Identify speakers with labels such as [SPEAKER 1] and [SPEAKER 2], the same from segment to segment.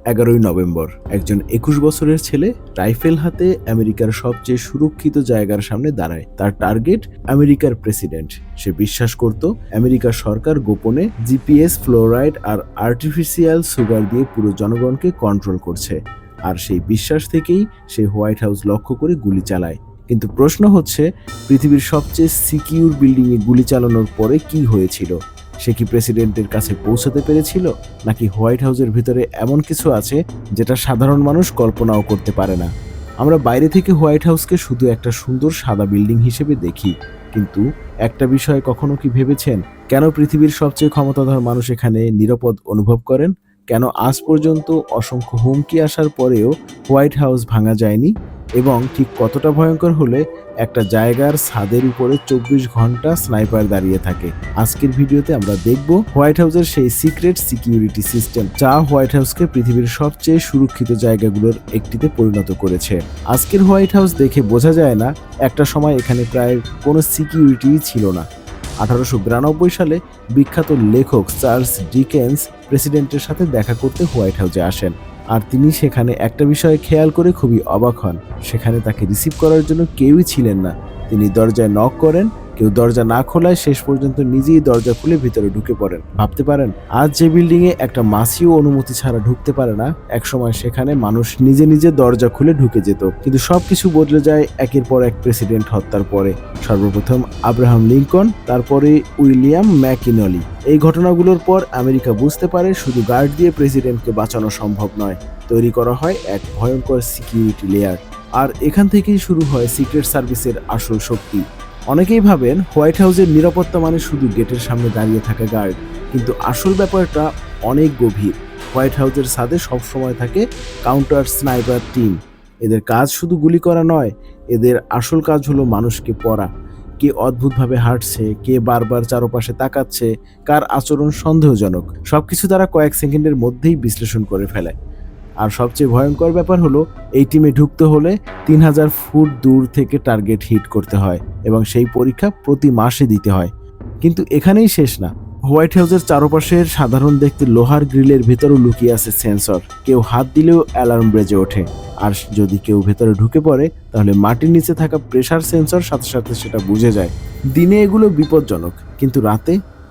[SPEAKER 1] 11 November একজন 21 বছরের ছেলে রাইফেল হাতে আমেরিকার সবচেয়ে সুরক্ষিত জায়গার সামনে দাঁড়ায়। তার টার্গেট আমেরিকার প্রেসিডেন্ট। সে বিশ্বাস করত আমেরিকার সরকার গোপনে জিপিএস, ফ্লোরাইড আর আর্টিফিশিয়াল সুগার দিয়ে পুরো জনগণকে কন্ট্রোল করছে। আর সেই বিশ্বাস থেকেই সে হোয়াইট হাউস লক্ষ্য করে গুলি চালায়। কিন্তু প্রশ্ন হচ্ছে, পৃথিবীর সবচেয়ে সিকিউর বিল্ডিংয়ে গুলি চালানোর পরে কি হয়েছিল? সে কি প্রেসিডেন্টের কাছে পৌঁছাতে পেরেছিল, নাকি হোয়াইট হাউসের ভিতরে এমন কিছু আছে যেটা সাধারণ মানুষ কল্পনাও করতে পারে না? আমরা বাইরে থেকে হোয়াইট হাউসকে শুধু একটা সুন্দর সাদা বিল্ডিং হিসেবে দেখি, কিন্তু একটা বিষয় কখনো কি ভেবেছেন, কেন পৃথিবীর সবচেয়ে ক্ষমতাধর মানুষ এখানে নিরাপদ অনুভব করেন? কেন আজ পর্যন্ত অসংখ্য হুমকি আসার পরেও হোয়াইট হাউস ভাঙা যায়নি? এবং ঠিক কতটা ভয়ঙ্কর হলে একটা জায়গার ছাদের উপরে 24 ঘন্টা স্নাইপার দাঁড়িয়ে থাকে? আজকের ভিডিওতে আমরা দেখব হোয়াইট হাউসের সেই সিক্রেট সিকিউরিটি সিস্টেম, যা হোয়াইট হাউসকে পৃথিবীর সবচেয়ে সুরক্ষিত জায়গাগুলোর একটিতে পরিণত করেছে। আজকের হোয়াইট হাউস দেখে বোঝা যায় না একটা সময় এখানে প্রায় কোনো সিকিউরিটিই ছিল না। 1892 সালে বিখ্যাত লেখক চার্লস ডিকেন্স প্রেসিডেন্টের সাথে দেখা করতে হোয়াইট হাউসে আসেন। আর তিনি সেখানে একটা বিষয়ে খেয়াল করে খুবই অবাক হন, সেখানে তাকে রিসিভ করার জন্য কেউই ছিলেন না। তিনি দরজায় নক করেন, কেউ দরজা না খোলায় শেষ পর্যন্ত নিজেই দরজা খুলে ভিতরে ঢুকে পড়েন। ভাবতে পারেন, আজ যে বিল্ডিং এ একটা মাছিও অনুমতি ছাড়া ঢুকতে পারে না, একসময় সেখানে মানুষ নিজে নিজে দরজা খুলে ঢুকে যেত। কিন্তু সবকিছু বদলে যায় একের পর এক প্রেসিডেন্ট হত্যার পরে। সর্বপ্রথম আব্রাহাম লিঙ্কন, তারপরে উইলিয়াম ম্যাকিনলি। এই ঘটনাগুলোর পর আমেরিকা বুঝতে পারে শুধু গার্ড দিয়ে প্রেসিডেন্টকে বাঁচানো সম্ভব নয়। তৈরি করা হয় এক ভয়ঙ্কর সিকিউরিটি লেয়ার। আর এখান থেকেই শুরু হয় সিক্রেট সার্ভিসের আসল শক্তি। অনেকেই ভাবেন হোয়াইট হাউসের নিরাপত্তা মানে শুধু গেটের সামনে দাঁড়িয়ে থাকা গার্ড, কিন্তু আসল ব্যাপারটা অনেক গভীর। হোয়াইট হাউসের ছাদে সবসময় থাকে কাউন্টার স্নাইপার টিম। এদের কাজ শুধু গুলি করা নয়, এদের আসল কাজ হলো মানুষকে পড়া। কে অদ্ভুতভাবে হাঁটছে, কে বারবার চারপাশে তাকাচ্ছে, কার আচরণ সন্দেহজনক, সবকিছু তারা কয়েক সেকেন্ডের মধ্যেই বিশ্লেষণ করে ফেলে। আর সবচেয়ে ভয়ঙ্কর ব্যাপার হলো, এই টিমে ঢুকতে হলে 3000 ফুট দূর থেকে টার্গেট হিট করতে হয়, এবং সেই পরীক্ষা প্রতি মাসে দিতে হয়। কিন্তু এখানেই শেষ না। হোয়াইট হাউসের চারপাশের সাধারণ দেখতে লোহার গ্রিলের ভেতরও লুকিয়ে আছে সেন্সর। কেউ হাত দিলেও অ্যালার্ম বেজে ওঠে। আর যদি কেউ ভেতরে ঢুকে পড়ে, তাহলে মাটির নিচে থাকা প্রেসার সেন্সর সাথে সাথে সেটা বুঝে যায়। দিনে এগুলো বিপজ্জনক, কিন্তু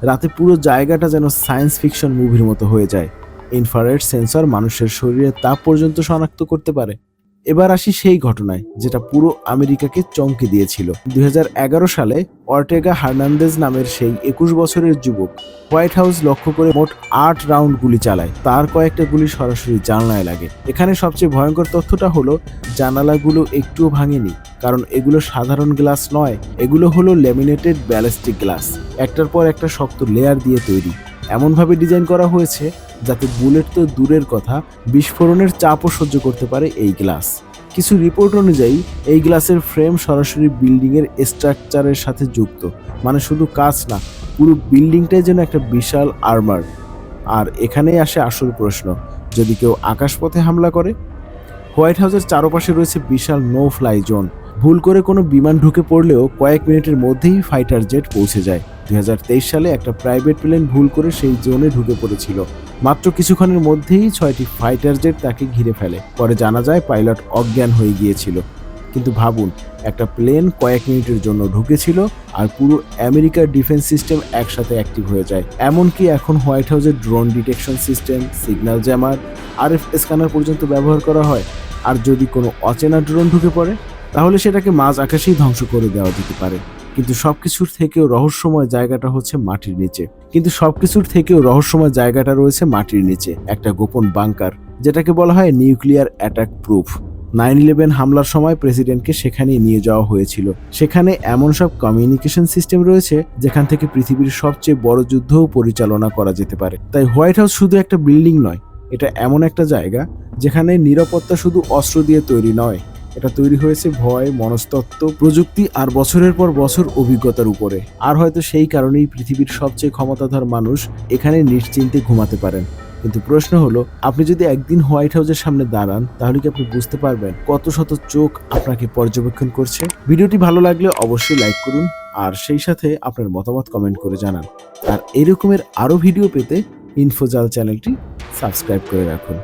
[SPEAKER 1] রাতে পুরো জায়গাটা যেন সায়েন্স ফিকশন মুভির মতো হয়ে যায়। ইনফ্রারেড সেন্সর মানুষের শরীরের তাপ পর্যন্ত শনাক্ত করতে পারে। এবার আসি সেই ঘটনায় যেটা পুরো আমেরিকাকে চমকে দিয়েছিল। 2011 সালে অর্টেগা হার্নান্দেজ নামের সেই 21 বছরের যুবক হোয়াইট হাউস লক্ষ্য করে মোট 8 রাউন্ড গুলি চালায়। তার কয়েকটা গুলি সরাসরি জানালায় লাগে। এখানে সবচেয়ে ভয়ঙ্কর তথ্যটা হলো, জানালাগুলো একটুও ভাঙেনি, কারণ এগুলো সাধারণ গ্লাস নয়, এগুলো হলো ল্যামিনেটেড ব্যালিস্টিক গ্লাস। একটার পর একটা শক্ত লেয়ার দিয়ে তৈরি। এমনভাবে ডিজাইন করা হয়েছে যাতে বুলেট তো দূরের কথা, বিস্ফোরণের চাপও সহ্য করতে পারে এই গ্লাস। কিছু রিপোর্ট অনুযায়ী এই গ্লাসের ফ্রেম সরাসরি বিল্ডিংয়ের স্ট্রাকচারের সাথে যুক্ত। মানে শুধু কাঁচ না, পুরো বিল্ডিংটাই যেন একটা বিশাল আর্মার। আর এখানেই আসে আসল প্রশ্ন, যদি কেউ আকাশপথে হামলা করে? হোয়াইট হাউসের চারপাশে রয়েছে বিশাল নো ফ্লাই জোন। ভুল করে কোনো বিমান ঢুকে পড়লেও কয়েক মিনিটের মধ্যেই ফাইটার জেট পৌঁছে যায়। 2023 সালে একটা প্রাইভেট প্লেন ভুল করে সেই জোনে ঢুকে পড়েছিল। মাত্র কিছুক্ষণের মধ্যেই 6টি ফাইটার জেট তাকে ঘিরে ফেলে। পরে জানা যায় পাইলট অজ্ঞান হয়ে গিয়েছিল। কিন্তু ভাবুন, একটা প্লেন কয়েক মিনিটের জন্য ঢুকেছিল, আর পুরো আমেরিকার ডিফেন্স সিস্টেম একসাথে অ্যাক্টিভ হয়ে যায়। এমনকি এখন হোয়াইট হাউসের drone detection system, signal jammer, RF scanner পর্যন্ত ব্যবহার করা হয়। আর যদি কোনো অচেনা ড্রোন ঢুকে পড়ে, তাহলে সেটাকে মাঝ আকাশেই ধ্বংস করে দেওয়া যেতে পারে। কিন্তু সবকিছুর থেকেও রহস্যময় জায়গাটা রয়েছে মাটির নিচে। একটা গোপন বাংকার, যেটাকে বলা হয় নিউক্লিয়ার অ্যাটাক প্রুফ। 9/11 হামলার সময় প্রেসিডেন্টকে সেখানে নিয়ে যাওয়া হয়েছিল। সেখানে এমন সব কমিউনিকেশন সিস্টেম রয়েছে যেখান থেকে পৃথিবীর সবচেয়ে বড় যুদ্ধও পরিচালনা করা যেতে পারে। তাই হোয়াইট হাউস শুধু একটা বিল্ডিং নয়, এটা এমন একটা জায়গা যেখানে নিরাপত্তা শুধু অস্ত্র দিয়ে তৈরি নয়, এটা তৈরি হয়েছে ভয়, মনস্তত্ত্ব, প্রযুক্তি আর বছরের পর বছর অভিজ্ঞতার উপরে। আর হয়তো সেই কারণেই পৃথিবীর সবচেয়ে ক্ষমতাধর মানুষ এখানে নিশ্চিন্তে ঘুমাতে পারেন। কিন্তু প্রশ্ন হলো, আপনি যদি একদিন হোয়াইট হাউসের সামনে দাঁড়ান, তাহলে কি আপনি বুঝতে পারবেন কত শত চোখ আপনাকে পর্যবেক্ষণ করছে? ভিডিওটি ভালো লাগলে অবশ্যই লাইক করুন, আর সেই সাথে আপনার মতামত কমেন্ট করে জানান। আর এরকমের আরো ভিডিও পেতে ইনফোজাল চ্যানেলটি সাবস্ক্রাইব করে রাখুন।